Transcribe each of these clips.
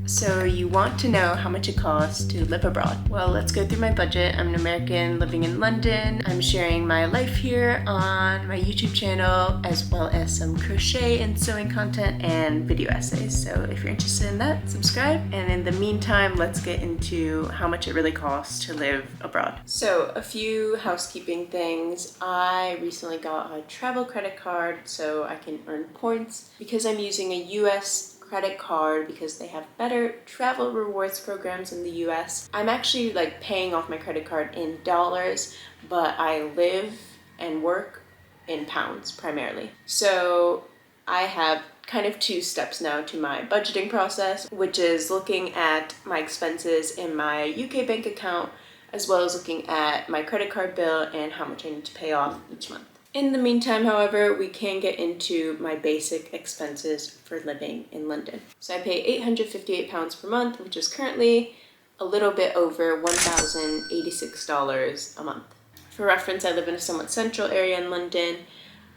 So you want to know how much it costs to live abroad. Well, let's go through my budget. I'm an American living in London. I'm sharing my life here on my YouTube channel, as well as some crochet and sewing content and video essays. So if you're interested in that, subscribe. And in the meantime, let's get into how much it really costs to live abroad. So a few housekeeping things. I recently got a travel credit card so I can earn points because I'm using a US credit card because they have better travel rewards programs in the US. I'm actually like paying off my credit card in dollars, but I live and work in pounds primarily. So I have kind of two steps now to my budgeting process, which is looking at my expenses in my UK bank account, as well as looking at my credit card bill and how much I need to pay off each month. In the meantime, however, we can get into my basic expenses for living in London. So I pay £858 per month, which is currently a little bit over $1,086 a month. For reference, I live in a somewhat central area in London.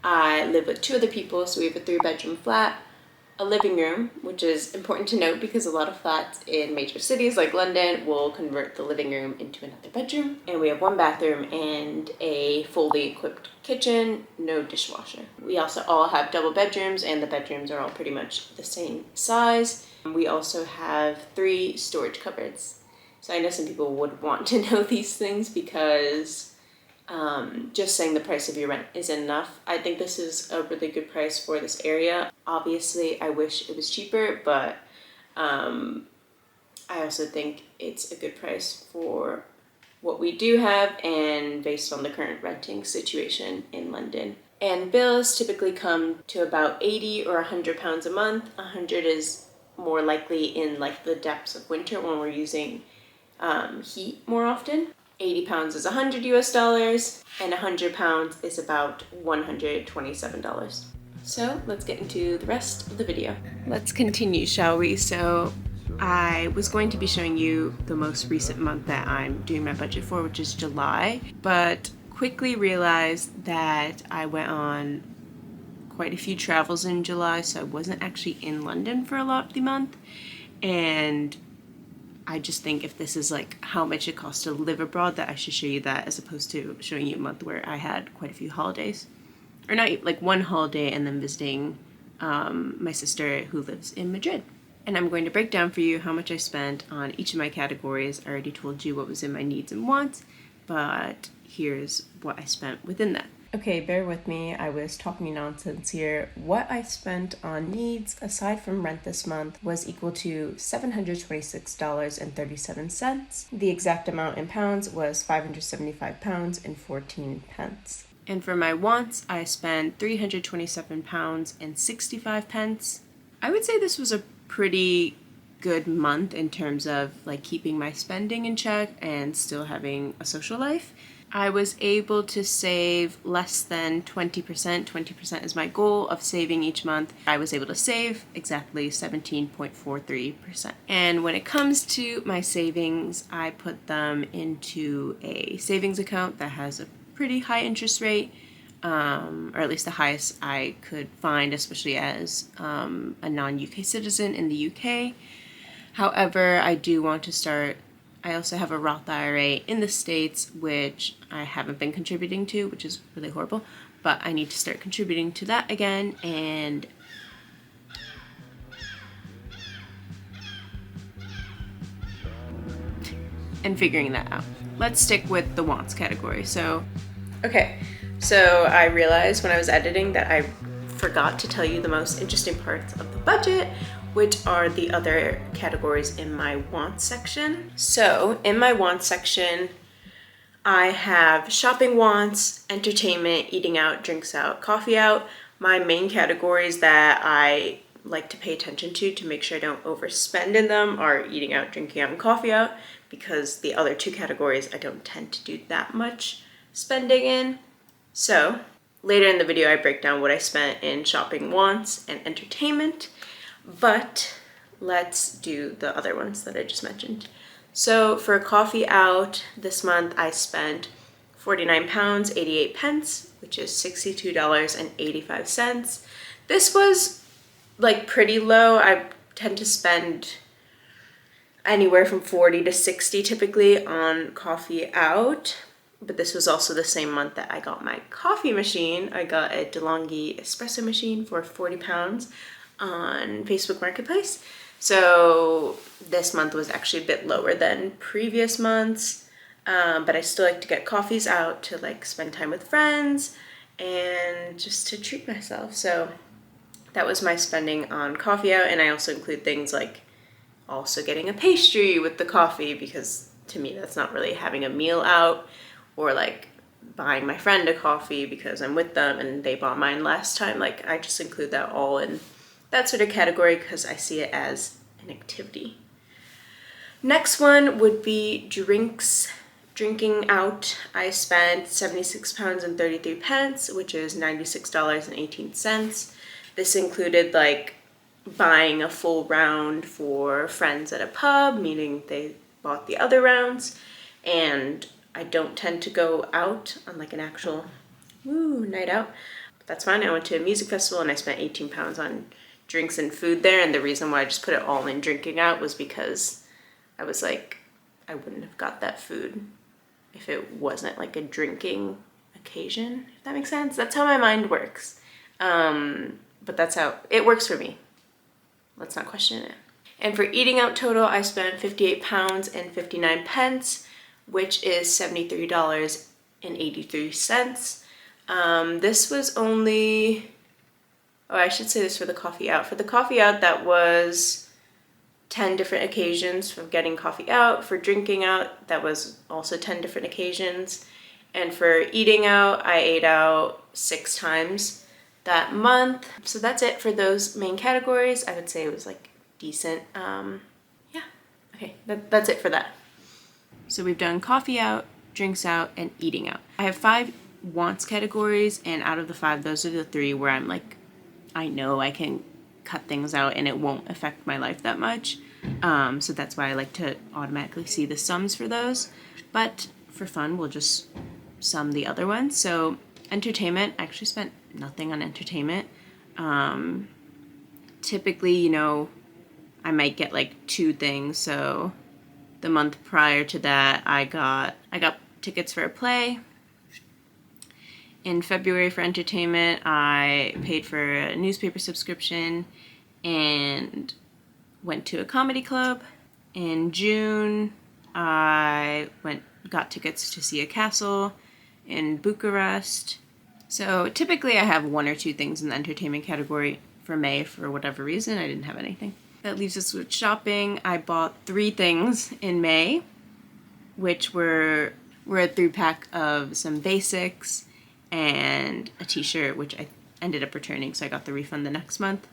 I live with two other people, so we have a 3-bedroom flat, a living room, which is important to note because a lot of flats in major cities like London will convert the living room into another bedroom. And we have 1 bathroom and a fully equipped kitchen, no dishwasher. We also all have double bedrooms, and the bedrooms are all pretty much the same size. We also have 3 storage cupboards. So I know some people would want to know these things because just saying the price of your rent isn't enough. I think this is a really good price for this area. Obviously, I wish it was cheaper, but I also think it's a good price for what we do have and based on the current renting situation in London. And bills typically come to about 80 or 100 pounds a month. 100 is more likely in like the depths of winter when we're using heat more often. 80 pounds is 100 US dollars, and 100 pounds is about $127. So let's get into the rest of the video. Let's continue, shall we? So I was going to be showing you the most recent month that I'm doing my budget for, which is July, but quickly realized that I went on quite a few travels in July, so I wasn't actually in London for a lot of the month, and I just think if this is like how much it costs to live abroad, that I should show you that as opposed to showing you a month where I had quite a few holidays. Or not like one holiday and then visiting my sister who lives in Madrid. And I'm going to break down for you how much I spent on each of my categories. I already told you what was in my needs and wants, but here's what I spent within that. Okay, bear with me. I was talking nonsense here. What I spent on needs, aside from rent this month, was equal to $726.37. The exact amount in pounds was £575 and 14 pence. And for my wants, I spent £327 and 65 pence. I would say this was a pretty good month in terms of like keeping my spending in check and still having a social life. I was able to save less than 20%. 20% is my goal of saving each month. I was able to save exactly 17.43%. And when it comes to my savings, I put them into a savings account that has a pretty high interest rate, or at least the highest I could find, especially as a non-UK citizen in the UK. However, I do want to start. I also have a Roth IRA in the States, which I haven't been contributing to, which is really horrible, but I need to start contributing to that again and figuring that out. Let's stick with the wants category. So I realized when I was editing that I forgot to tell you the most interesting parts of the budget, which are the other categories in my wants section. So in my wants section, I have shopping wants, entertainment, eating out, drinks out, coffee out. My main categories that I like to pay attention to make sure I don't overspend in them are eating out, drinking out, and coffee out, because the other 2 categories I don't tend to do that much spending in. So later in the video, I break down what I spent in shopping wants and entertainment. But let's do the other ones that I just mentioned. So for coffee out this month, I spent £49, 88 pence, which is $62.85. This was like pretty low. I tend to spend anywhere from 40 to 60 typically on coffee out. But this was also the same month that I got my coffee machine. I got a DeLonghi espresso machine for 40 pounds on Facebook Marketplace. So this month was actually a bit lower than previous months. But I still like to get coffees out to like spend time with friends and just to treat myself. So that was my spending on coffee out. And I also include things like also getting a pastry with the coffee, because to me that's not really having a meal out, or like buying my friend a coffee because I'm with them and they bought mine last time. Like I just include that all in that sort of category because I see it as an activity. Next one would be drinking out. I spent 76 pounds and 33 pence, which is $96.18. This included like buying a full round for friends at a pub, meaning they bought the other rounds, and I don't tend to go out on like an actual night out. But that's fine. I went to a music festival and I spent 18 pounds on drinks and food there, and the reason why I just put it all in drinking out was because I was like, I wouldn't have got that food if it wasn't like a drinking occasion, if that makes sense. That's how my mind works. But that's how it works for me. Let's not question it. And for eating out total, I spent 58 pounds and 59 pence, which is $73.83. This was only, I should say this for the coffee out. For the coffee out, that was 10 different occasions for getting coffee out. For drinking out, that was also 10 different occasions. And for eating out, I ate out 6 times that month. So that's it for those main categories. I would say it was like decent. Yeah, okay, that's it for that. So we've done coffee out, drinks out, and eating out. I have 5 wants categories, and out of the 5, those are the 3 where I'm like, I know I can cut things out and it won't affect my life that much. So that's why I like to automatically see the sums for those. But for fun, we'll just sum the other ones. So entertainment, I actually spent nothing on entertainment. Typically, you know, I might get like 2 things. So the month prior to that, I got tickets for a play. In February for entertainment, I paid for a newspaper subscription and went to a comedy club. In June, I got tickets to see a castle in Bucharest. So typically I have 1 or 2 things in the entertainment category. For May, for whatever reason, I didn't have anything. That leaves us with shopping. I bought 3 things in May, which were a 3-pack of some basics and a t-shirt, which I ended up returning, so I got the refund the next month.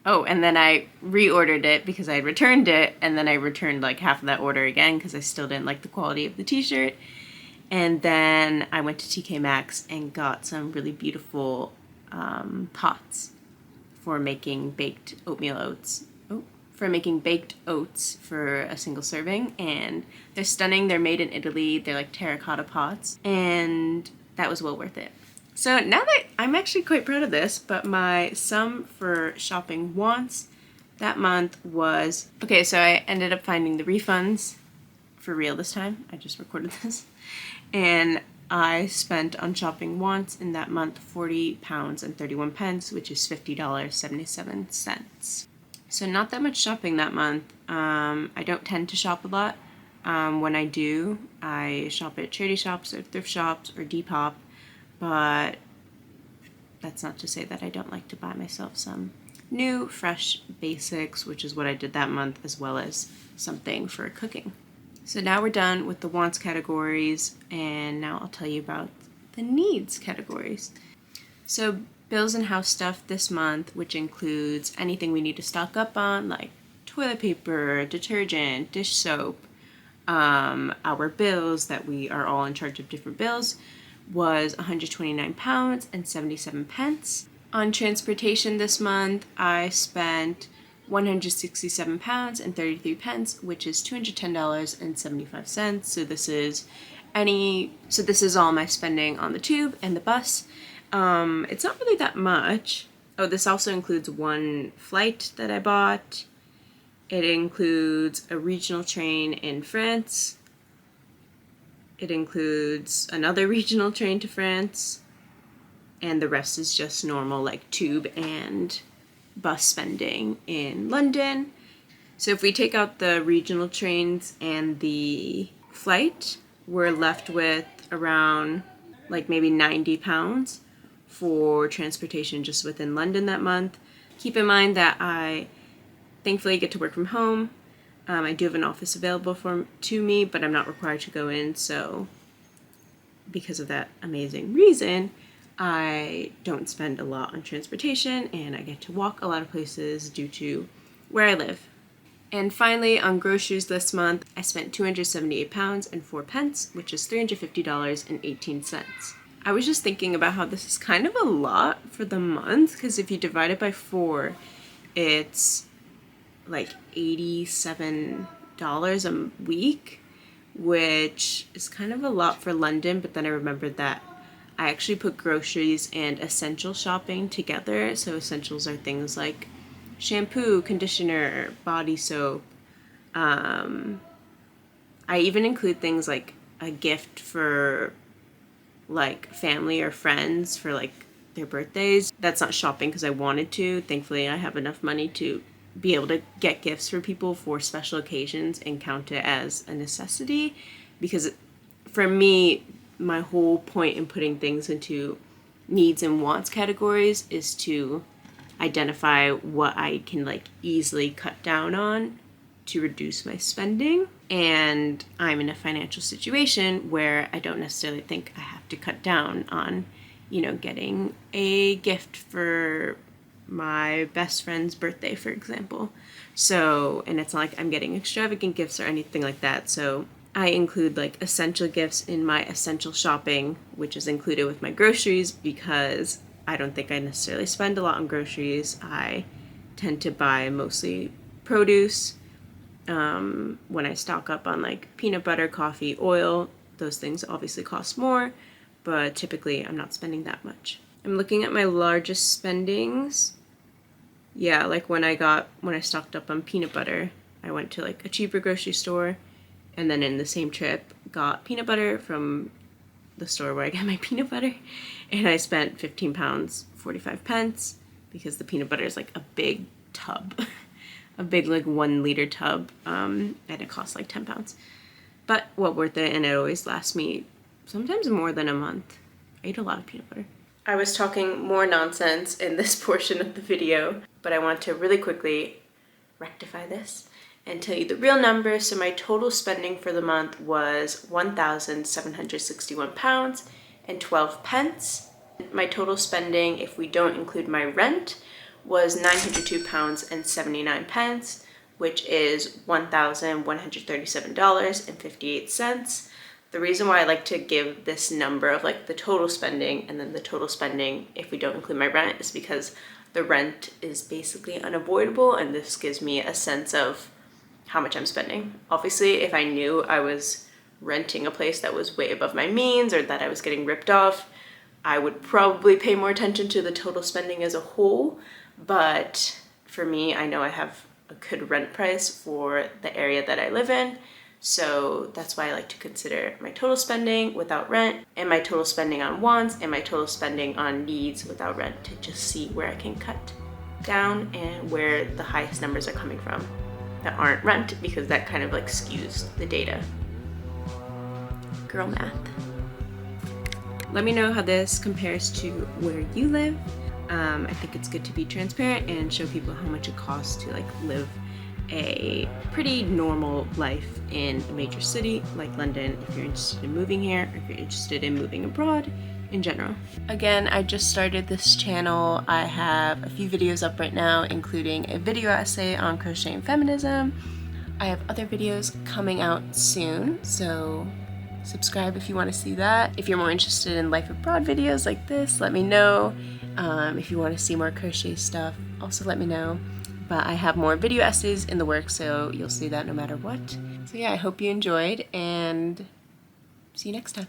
Oh, and then I reordered it because I had returned it, and then I returned like half of that order again because I still didn't like the quality of the t-shirt. And then I went to TK Maxx and got some really beautiful pots for making baked oats for a single serving, and they're stunning. They're made in Italy. They're like terracotta pots, and that was well worth it. So now that I'm actually quite proud of this, but my sum for shopping wants that month was, okay, so I ended up finding the refunds for real this time. I just recorded this. And I spent on shopping wants in that month 40 pounds and 31 pence, which is $50.77. So not that much shopping that month. I don't tend to shop a lot. When I do, I shop at charity shops or thrift shops or Depop, but that's not to say that I don't like to buy myself some new, fresh basics, which is what I did that month, as well as something for cooking. So now we're done with the wants categories, and now I'll tell you about the needs categories. So bills and house stuff this month, which includes anything we need to stock up on, like toilet paper, detergent, dish soap, our bills that we are all in charge of different bills, was 129 pounds and 77 pence. On transportation this month, I spent 167 pounds and 33 pence, which is $210.75. So this is all my spending on the tube and the bus. It's not really that much. Oh, this also includes 1 flight that I bought, It includes a regional train in France. It includes another regional train to France. And the rest is just normal like tube and bus spending in London. So if we take out the regional trains and the flight, we're left with around like maybe £90 for transportation just within London that month. Keep in mind that I thankfully get to work from home. I do have an office available to me, but I'm not required to go in, so because of that amazing reason, I don't spend a lot on transportation and I get to walk a lot of places due to where I live. And finally, on groceries this month, I spent £278.04, which is $350.18. I was just thinking about how this is kind of a lot for the month, because if you divide it by 4, it's like $87 a week, which is kind of a lot for London, but then I remembered that I actually put groceries and essential shopping together. So essentials are things like shampoo, conditioner, body soap. I even include things like a gift for like family or friends for like their birthdays. That's not shopping because I wanted to. Thankfully, I have enough money to be able to get gifts for people for special occasions and count it as a necessity, because for me, my whole point in putting things into needs and wants categories is to identify what I can like easily cut down on to reduce my spending. And I'm in a financial situation where I don't necessarily think I have to cut down on, getting a gift for my best friend's birthday, for example. So, and it's not like I'm getting extravagant gifts or anything like that. So I include like essential gifts in my essential shopping, which is included with my groceries, because I don't think I necessarily spend a lot on groceries. I tend to buy mostly produce. When I stock up on like peanut butter, coffee, oil, those things obviously cost more, but typically I'm not spending that much. I'm looking at my largest spendings. Yeah, like when I stocked up on peanut butter, I went to like a cheaper grocery store, and then in the same trip got peanut butter from the store where I get my peanut butter, and I spent £15.45 because the peanut butter is like a big tub, a big like 1 liter tub, and it costs like £10. But well worth it, and it always lasts me sometimes more than a month. I eat a lot of peanut butter. I was talking more nonsense in this portion of the video, but I want to really quickly rectify this and tell you the real number. So my total spending for the month was £1,761.12. My total spending, if we don't include my rent, was £902.79, which is $1,137.58. The reason why I like to give this number of like the total spending and then the total spending if we don't include my rent is because the rent is basically unavoidable, and this gives me a sense of how much I'm spending. Obviously, if I knew I was renting a place that was way above my means or that I was getting ripped off, I would probably pay more attention to the total spending as a whole. But for me, I know I have a good rent price for the area that I live in. So that's why I like to consider my total spending without rent and my total spending on wants and my total spending on needs without rent to just see where I can cut down and where the highest numbers are coming from that aren't rent, because that kind of like skews the data. Girl math. Let me know how this compares to where you live. I think it's good to be transparent and show people how much it costs to like live a pretty normal life in a major city like London if you're interested in moving here or if you're interested in moving abroad in general. Again, I just started this channel. I have a few videos up right now, including a video essay on crochet and feminism. I have other videos coming out soon, so subscribe if you want to see that. If you're more interested in life abroad videos like this, let me know. If you want to see more crochet stuff, also let me know. But I have more video essays in the works, so you'll see that no matter what. So yeah, I hope you enjoyed, and see you next time.